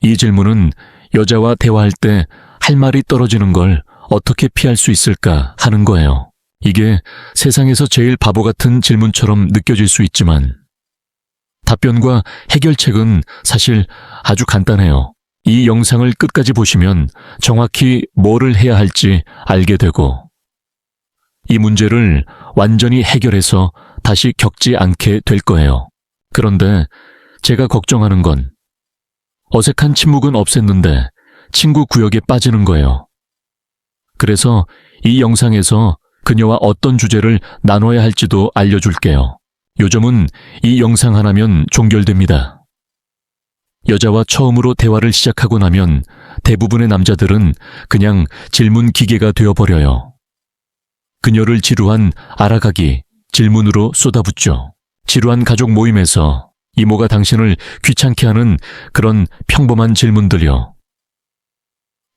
이 질문은 여자와 대화할 때 할 말이 떨어지는 걸 어떻게 피할 수 있을까 하는 거예요. 이게 세상에서 제일 바보 같은 질문처럼 느껴질 수 있지만 답변과 해결책은 사실 아주 간단해요. 이 영상을 끝까지 보시면 정확히 뭐를 해야 할지 알게 되고 이 문제를 완전히 해결해서 다시 겪지 않게 될 거예요. 그런데 제가 걱정하는 건 어색한 침묵은 없앴는데 친구 구역에 빠지는 거예요. 그래서 이 영상에서 그녀와 어떤 주제를 나눠야 할지도 알려줄게요. 요즘은 이 영상 하나면 종결됩니다. 여자와 처음으로 대화를 시작하고 나면 대부분의 남자들은 그냥 질문 기계가 되어버려요. 그녀를 지루한 알아가기, 질문으로 쏟아붓죠. 지루한 가족 모임에서 이모가 당신을 귀찮게 하는 그런 평범한 질문들이요.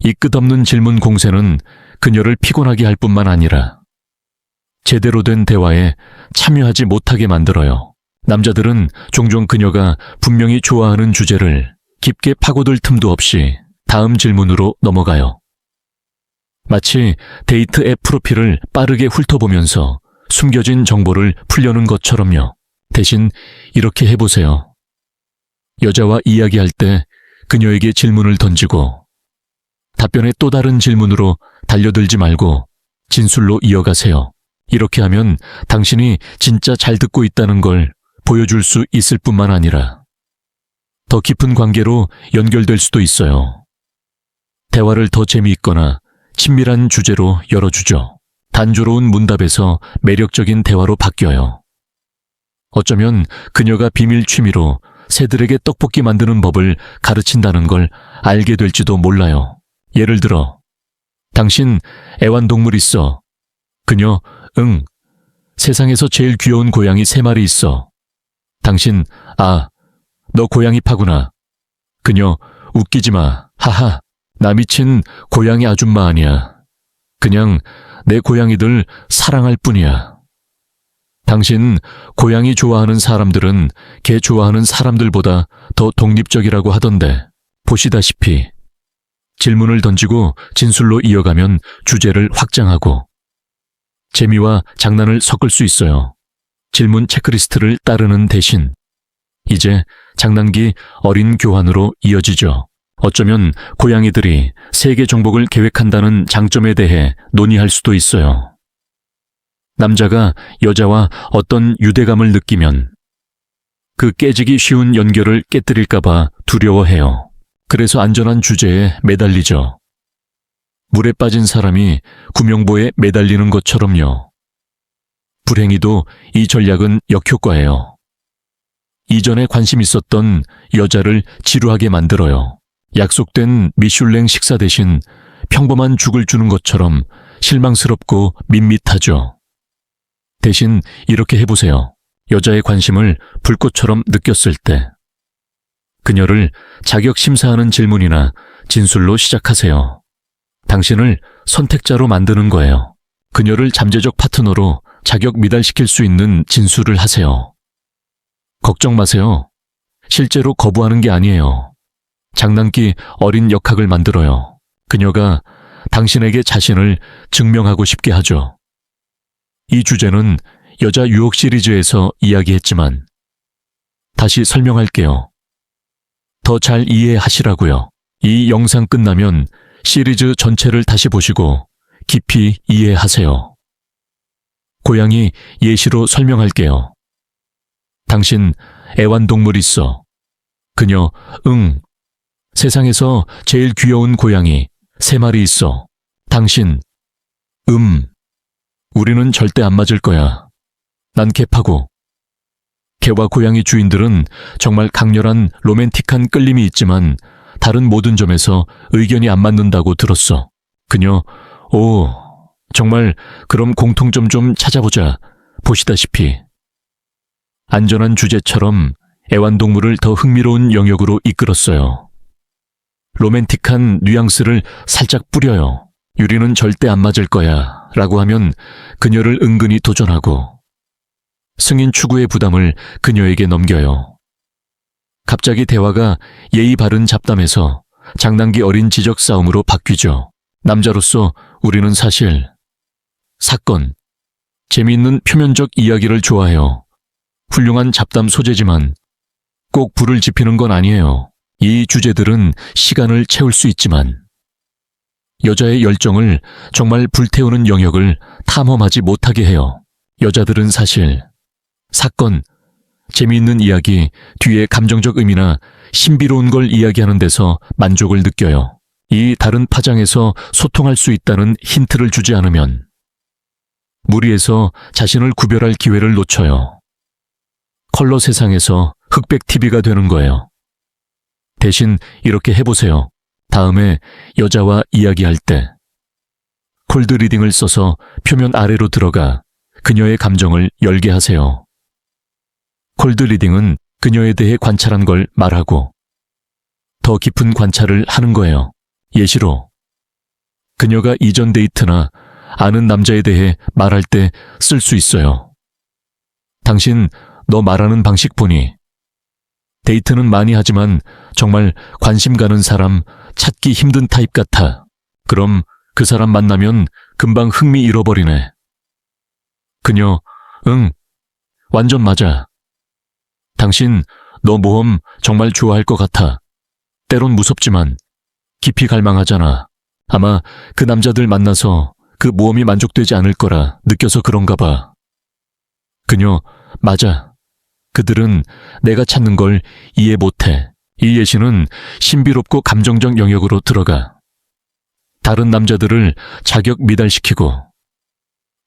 이 끝없는 질문 공세는 그녀를 피곤하게 할 뿐만 아니라 제대로 된 대화에 참여하지 못하게 만들어요. 남자들은 종종 그녀가 분명히 좋아하는 주제를 깊게 파고들 틈도 없이 다음 질문으로 넘어가요. 마치 데이트 앱 프로필을 빠르게 훑어보면서 숨겨진 정보를 풀려는 것처럼요. 대신 이렇게 해보세요. 여자와 이야기할 때 그녀에게 질문을 던지고 답변에 또 다른 질문으로 달려들지 말고 진술로 이어가세요. 이렇게 하면 당신이 진짜 잘 듣고 있다는 걸 보여줄 수 있을 뿐만 아니라 더 깊은 관계로 연결될 수도 있어요. 대화를 더 재미있거나 친밀한 주제로 열어주죠. 단조로운 문답에서 매력적인 대화로 바뀌어요. 어쩌면 그녀가 비밀 취미로 새들에게 떡볶이 만드는 법을 가르친다는 걸 알게 될지도 몰라요. 예를 들어, 당신 애완동물 있어. 그녀, 응. 세상에서 제일 귀여운 고양이 3마리 있어. 당신, 아, 너 고양이 파구나. 그녀, 웃기지 마. 하하. 나 미친 고양이 아줌마 아니야. 그냥 내 고양이들 사랑할 뿐이야. 당신 고양이 좋아하는 사람들은 개 좋아하는 사람들보다 더 독립적이라고 하던데 보시다시피 질문을 던지고 진술로 이어가면 주제를 확장하고 재미와 장난을 섞을 수 있어요. 질문 체크리스트를 따르는 대신 이제 장난기 어린 교환으로 이어지죠. 어쩌면 고양이들이 세계 정복을 계획한다는 장점에 대해 논의할 수도 있어요. 남자가 여자와 어떤 유대감을 느끼면 그 깨지기 쉬운 연결을 깨뜨릴까봐 두려워해요. 그래서 안전한 주제에 매달리죠. 물에 빠진 사람이 구명보에 매달리는 것처럼요. 불행히도 이 전략은 역효과예요. 이전에 관심 있었던 여자를 지루하게 만들어요. 약속된 미슐랭 식사 대신 평범한 죽을 주는 것처럼 실망스럽고 밋밋하죠. 대신 이렇게 해보세요. 여자의 관심을 불꽃처럼 느꼈을 때 그녀를 자격 심사하는 질문이나 진술로 시작하세요. 당신을 선택자로 만드는 거예요. 그녀를 잠재적 파트너로 자격 미달시킬 수 있는 진술을 하세요. 걱정 마세요. 실제로 거부하는 게 아니에요. 장난기 어린 역학을 만들어요. 그녀가 당신에게 자신을 증명하고 싶게 하죠. 이 주제는 여자 유혹 시리즈에서 이야기했지만 다시 설명할게요. 더 잘 이해하시라고요. 이 영상 끝나면 시리즈 전체를 다시 보시고 깊이 이해하세요. 고양이 예시로 설명할게요. 당신 애완동물 있어. 그녀, 응. 세상에서 제일 귀여운 고양이 3마리 있어. 당신, 우리는 절대 안 맞을 거야. 난 개파고. 개와 고양이 주인들은 정말 강렬한 로맨틱한 끌림이 있지만 다른 모든 점에서 의견이 안 맞는다고 들었어. 그녀, 오, 정말 그럼 공통점 좀 찾아보자. 보시다시피 안전한 주제처럼 애완동물을 더 흥미로운 영역으로 이끌었어요. 로맨틱한 뉘앙스를 살짝 뿌려요. 유리는 절대 안 맞을 거야 라고 하면 그녀를 은근히 도전하고 승인 추구의 부담을 그녀에게 넘겨요. 갑자기 대화가 예의 바른 잡담에서 장난기 어린 지적 싸움으로 바뀌죠. 남자로서 우리는 사실 사건, 재미있는 표면적 이야기를 좋아해요. 훌륭한 잡담 소재지만 꼭 불을 지피는 건 아니에요. 이 주제들은 시간을 채울 수 있지만 여자의 열정을 정말 불태우는 영역을 탐험하지 못하게 해요. 여자들은 사실 사건, 재미있는 이야기 뒤에 감정적 의미나 신비로운 걸 이야기하는 데서 만족을 느껴요. 이 다른 파장에서 소통할 수 있다는 힌트를 주지 않으면 무리에서 자신을 구별할 기회를 놓쳐요. 컬러 세상에서 흑백 TV가 되는 거예요. 대신 이렇게 해보세요. 다음에 여자와 이야기할 때 콜드 리딩을 써서 표면 아래로 들어가 그녀의 감정을 열게 하세요. 콜드 리딩은 그녀에 대해 관찰한 걸 말하고 더 깊은 관찰을 하는 거예요. 예시로 그녀가 이전 데이트나 아는 남자에 대해 말할 때 쓸 수 있어요. 당신 너 말하는 방식 보니 데이트는 많이 하지만 정말 관심 가는 사람 찾기 힘든 타입 같아. 그럼 그 사람 만나면 금방 흥미 잃어버리네. 그녀, 응, 완전 맞아. 당신 너 모험 정말 좋아할 것 같아. 때론 무섭지만 깊이 갈망하잖아. 아마 그 남자들 만나서 그 모험이 만족되지 않을 거라 느껴서 그런가 봐. 그녀, 맞아. 그들은 내가 찾는 걸 이해 못해. 이 예시는 신비롭고 감정적 영역으로 들어가. 다른 남자들을 자격 미달시키고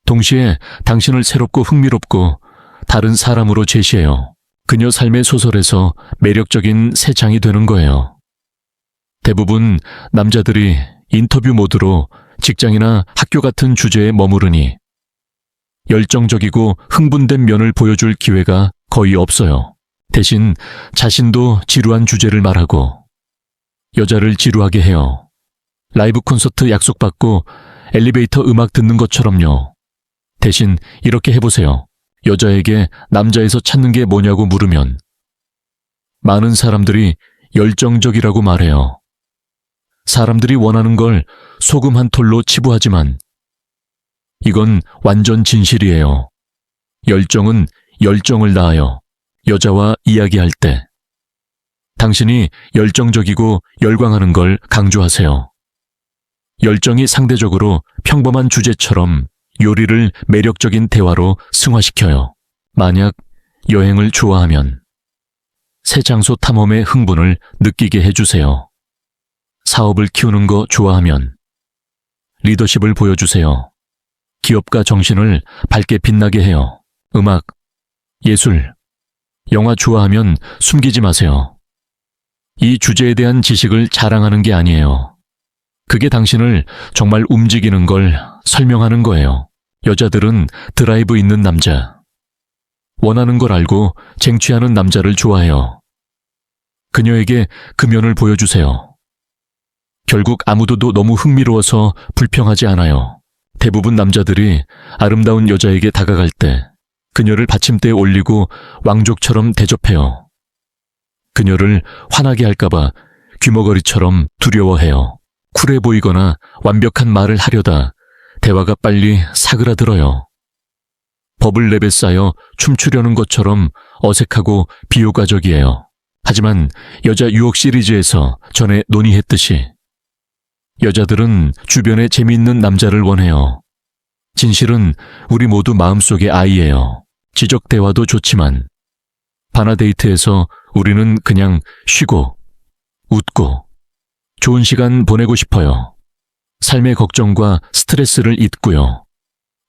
동시에 당신을 새롭고 흥미롭고 다른 사람으로 제시해요. 그녀 삶의 소설에서 매력적인 새 장이 되는 거예요. 대부분 남자들이 인터뷰 모드로 직장이나 학교 같은 주제에 머무르니 열정적이고 흥분된 면을 보여줄 기회가 거의 없어요. 대신 자신도 지루한 주제를 말하고 여자를 지루하게 해요. 라이브 콘서트 약속받고 엘리베이터 음악 듣는 것처럼요. 대신 이렇게 해보세요. 여자에게 남자에서 찾는 게 뭐냐고 물으면 많은 사람들이 열정적이라고 말해요. 사람들이 원하는 걸 소금 한 톨로 치부하지만 이건 완전 진실이에요. 열정은 열정을 낳아요. 여자와 이야기할 때 당신이 열정적이고 열광하는 걸 강조하세요. 열정이 상대적으로 평범한 주제처럼 요리를 매력적인 대화로 승화시켜요. 만약 여행을 좋아하면 새 장소 탐험의 흥분을 느끼게 해주세요. 사업을 키우는 거 좋아하면 리더십을 보여주세요. 기업가 정신을 밝게 빛나게 해요. 음악, 예술, 영화 좋아하면 숨기지 마세요. 이 주제에 대한 지식을 자랑하는 게 아니에요. 그게 당신을 정말 움직이는 걸 설명하는 거예요. 여자들은 드라이브 있는 남자, 원하는 걸 알고 쟁취하는 남자를 좋아해요. 그녀에게 그 면을 보여주세요. 결국 아무도 너무 흥미로워서 불평하지 않아요. 대부분 남자들이 아름다운 여자에게 다가갈 때 그녀를 받침대에 올리고 왕족처럼 대접해요. 그녀를 화나게 할까봐 귀머거리처럼 두려워해요. 쿨해 보이거나 완벽한 말을 하려다 대화가 빨리 사그라들어요. 버블랩에 쌓여 춤추려는 것처럼 어색하고 비효과적이에요. 하지만 여자 유혹 시리즈에서 전에 논의했듯이 여자들은 주변에 재미있는 남자를 원해요. 진실은 우리 모두 마음속의 아이예요. 지적 대화도 좋지만 바나 데이트에서 우리는 그냥 쉬고 웃고 좋은 시간 보내고 싶어요. 삶의 걱정과 스트레스를 잊고요.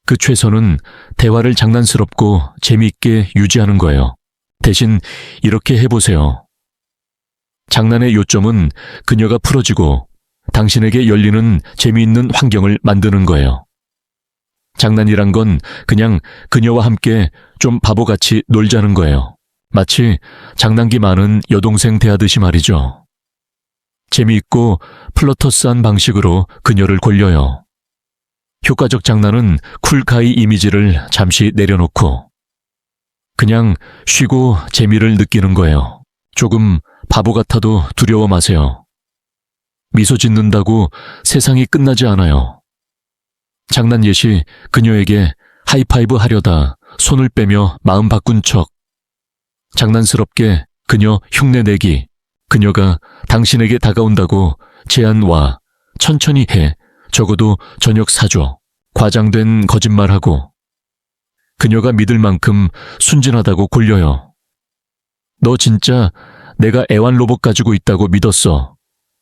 그 최선은 대화를 장난스럽고 재미있게 유지하는 거예요. 대신 이렇게 해보세요. 장난의 요점은 그녀가 풀어지고 당신에게 열리는 재미있는 환경을 만드는 거예요. 장난이란 건 그냥 그녀와 함께 좀 바보같이 놀자는 거예요. 마치 장난기 많은 여동생 대하듯이 말이죠. 재미있고 플러터스한 방식으로 그녀를 골려요. 효과적 장난은 쿨카이 이미지를 잠시 내려놓고 그냥 쉬고 재미를 느끼는 거예요. 조금 바보 같아도 두려워 마세요. 미소 짓는다고 세상이 끝나지 않아요. 장난 예시 그녀에게 하이파이브 하려다 손을 빼며 마음 바꾼 척. 장난스럽게 그녀 흉내 내기. 그녀가 당신에게 다가온다고 제안 와. 천천히 해. 적어도 저녁 사줘. 과장된 거짓말하고. 그녀가 믿을 만큼 순진하다고 굴려요. 너 진짜 내가 애완 로봇 가지고 있다고 믿었어.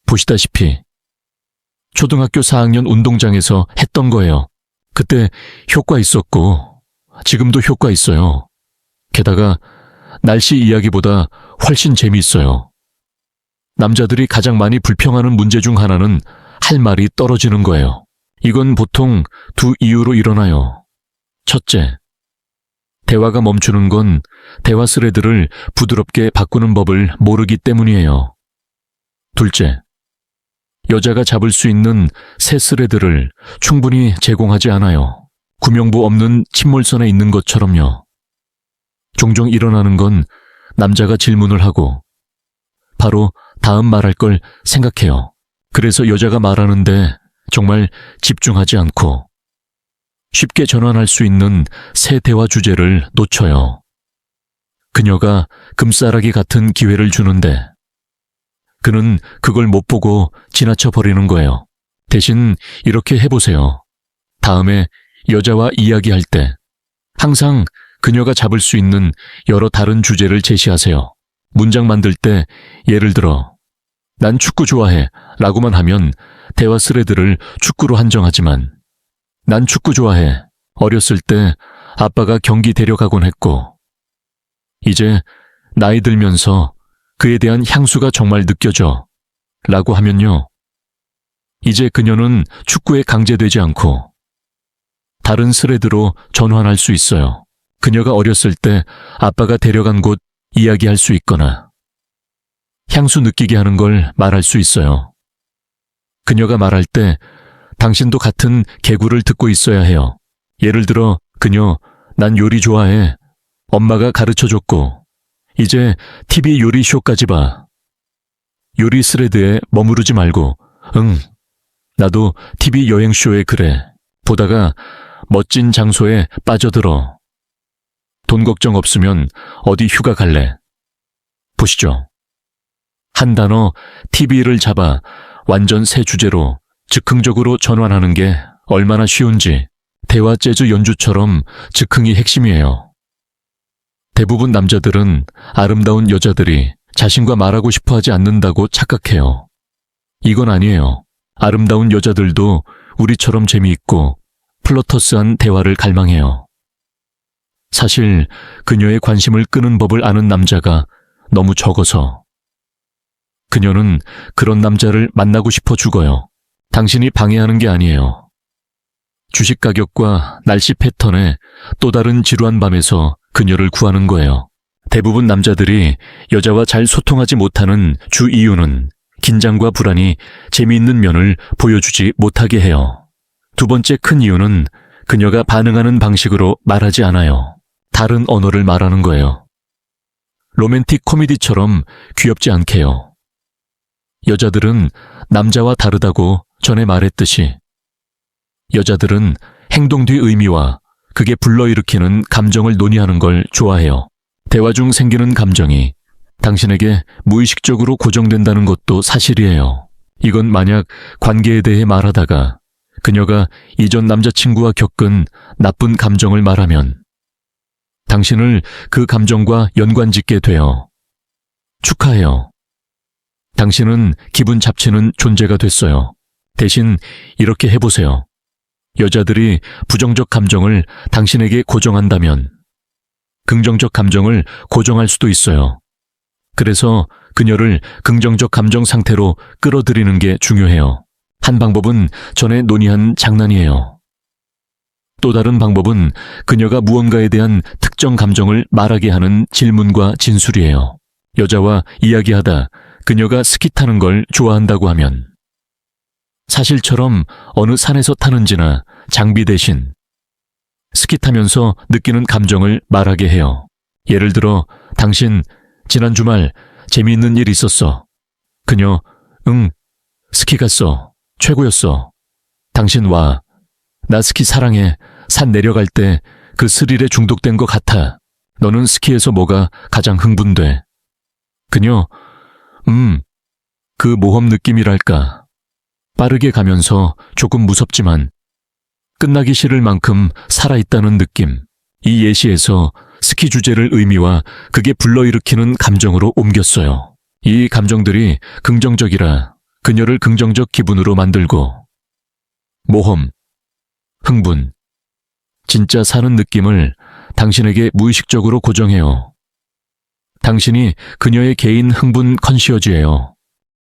보시다시피. 초등학교 4학년 운동장에서 했던 거예요. 그때 효과 있었고 지금도 효과 있어요. 게다가 날씨 이야기보다 훨씬 재미있어요. 남자들이 가장 많이 불평하는 문제 중 하나는 할 말이 떨어지는 거예요. 이건 보통 두 이유로 일어나요. 첫째, 대화가 멈추는 건 대화 스레드를 부드럽게 바꾸는 법을 모르기 때문이에요. 둘째, 여자가 잡을 수 있는 새 스레드를 충분히 제공하지 않아요. 구명부 없는 침몰선에 있는 것처럼요. 종종 일어나는 건 남자가 질문을 하고 바로 다음 말할 걸 생각해요. 그래서 여자가 말하는데 정말 집중하지 않고 쉽게 전환할 수 있는 새 대화 주제를 놓쳐요. 그녀가 금싸라기 같은 기회를 주는데 그는 그걸 못 보고 지나쳐 버리는 거예요. 대신 이렇게 해보세요. 다음에 여자와 이야기할 때 항상 그녀가 잡을 수 있는 여러 다른 주제를 제시하세요. 문장 만들 때 예를 들어 난 축구 좋아해 라고만 하면 대화 스레드를 축구로 한정하지만 난 축구 좋아해. 어렸을 때 아빠가 경기 데려가곤 했고 이제 나이 들면서 그에 대한 향수가 정말 느껴져 라고 하면요. 이제 그녀는 축구에 강제되지 않고 다른 스레드로 전환할 수 있어요. 그녀가 어렸을 때 아빠가 데려간 곳 이야기할 수 있거나 향수 느끼게 하는 걸 말할 수 있어요. 그녀가 말할 때 당신도 같은 개구를 듣고 있어야 해요. 예를 들어 그녀 난 요리 좋아해. 엄마가 가르쳐줬고 이제 TV 요리 쇼까지 봐. 요리 스레드에 머무르지 말고 응, 나도 TV 여행 쇼에 그래. 보다가 멋진 장소에 빠져들어. 돈 걱정 없으면 어디 휴가 갈래. 보시죠. 한 단어 TV를 잡아 완전 새 주제로 즉흥적으로 전환하는 게 얼마나 쉬운지 대화 재즈 연주처럼 즉흥이 핵심이에요. 대부분 남자들은 아름다운 여자들이 자신과 말하고 싶어 하지 않는다고 착각해요. 이건 아니에요. 아름다운 여자들도 우리처럼 재미있고 플러터스한 대화를 갈망해요. 사실 그녀의 관심을 끄는 법을 아는 남자가 너무 적어서 그녀는 그런 남자를 만나고 싶어 죽어요. 당신이 방해하는 게 아니에요. 주식 가격과 날씨 패턴에 또 다른 지루한 밤에서 그녀를 구하는 거예요. 대부분 남자들이 여자와 잘 소통하지 못하는 주 이유는 긴장과 불안이 재미있는 면을 보여주지 못하게 해요. 두 번째 큰 이유는 그녀가 반응하는 방식으로 말하지 않아요. 다른 언어를 말하는 거예요. 로맨틱 코미디처럼 귀엽지 않게요. 여자들은 남자와 다르다고 전에 말했듯이 여자들은 행동 뒤 의미와 그게 불러일으키는 감정을 논의하는 걸 좋아해요. 대화 중 생기는 감정이 당신에게 무의식적으로 고정된다는 것도 사실이에요. 이건 만약 관계에 대해 말하다가 그녀가 이전 남자친구와 겪은 나쁜 감정을 말하면 당신을 그 감정과 연관짓게 돼요. 축하해요. 당신은 기분 잡치는 존재가 됐어요. 대신 이렇게 해보세요. 여자들이 부정적 감정을 당신에게 고정한다면 긍정적 감정을 고정할 수도 있어요. 그래서 그녀를 긍정적 감정 상태로 끌어들이는 게 중요해요. 한 방법은 전에 논의한 장난이에요. 또 다른 방법은 그녀가 무언가에 대한 특정 감정을 말하게 하는 질문과 진술이에요. 여자와 이야기하다 그녀가 스키 타는 걸 좋아한다고 하면 사실처럼 어느 산에서 타는지나 장비 대신 스키 타면서 느끼는 감정을 말하게 해요. 예를 들어 당신 지난 주말 재미있는 일 있었어. 그녀, 응, 스키 갔어. 최고였어. 당신 와. 나 스키 사랑해. 산 내려갈 때 그 스릴에 중독된 것 같아. 너는 스키에서 뭐가 가장 흥분돼? 그녀, 그 모험 느낌이랄까. 빠르게 가면서 조금 무섭지만 끝나기 싫을 만큼 살아있다는 느낌. 이 예시에서 스키 주제를 의미와 그게 불러일으키는 감정으로 옮겼어요. 이 감정들이 긍정적이라 그녀를 긍정적 기분으로 만들고 모험, 흥분, 진짜 사는 느낌을 당신에게 무의식적으로 고정해요. 당신이 그녀의 개인 흥분 컨시어지예요.